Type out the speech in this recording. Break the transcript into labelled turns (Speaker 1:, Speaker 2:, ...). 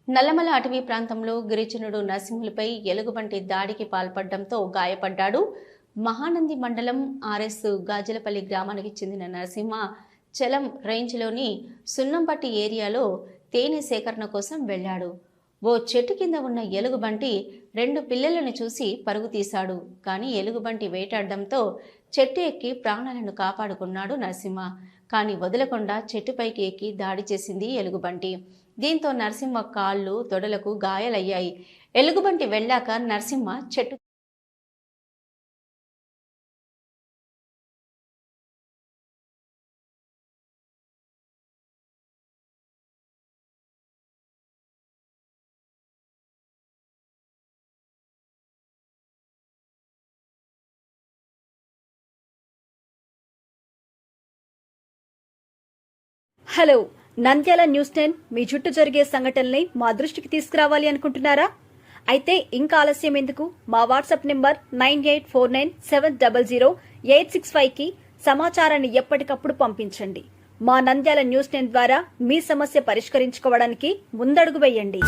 Speaker 1: నల్లమల అటవీ ప్రాంతంలో గిరిజనుడు నరసింహులపై ఎలుగుబంటి దాడికి పాల్పడడంతో గాయపడ్డాడు. మహానంది మండలం ఆర్ఎస్ గాజలపల్లి గ్రామానికి చెందిన నరసింహ చలం రేంజ్లోని సున్నంపట్టి ఏరియాలో తేనె సేకరణ కోసం వెళ్లాడు. ఓ చెట్టు కింద ఉన్న ఎలుగుబంటి 2 పిల్లలను చూసి పరుగు తీశాడు. కానీ ఎలుగుబంటి వేటాడడంతో చెట్టు ఎక్కి ప్రాణాలను కాపాడుకున్నాడు నరసింహ. కానీ వదలకుండా చెట్టుపైకి ఎక్కి దాడి చేసింది ఎలుగుబంటి. దీంతో నరసింహ కాళ్ళు తొడలకు గాయాలయ్యాయి. ఎలుగుబంటి వెళ్ళాక నరసింహ చెట్టు
Speaker 2: హలో, నంద్యాల న్యూస్ 10 మీ చుట్టూ జరిగే సంఘటనల్ని మా దృష్టికి తీసుకురావాలి అనుకుంటున్నారా? అయితే ఇంకా ఆలస్యం ఎందుకు? మా వాట్సాప్ నెంబర్ 9849700865కి సమాచారాన్ని ఎప్పటికప్పుడు పంపించండి. మా నంద్యాల న్యూస్ 10 ద్వారా మీ సమస్య పరిష్కరించుకోవడానికి ముందడుగు వేయండి.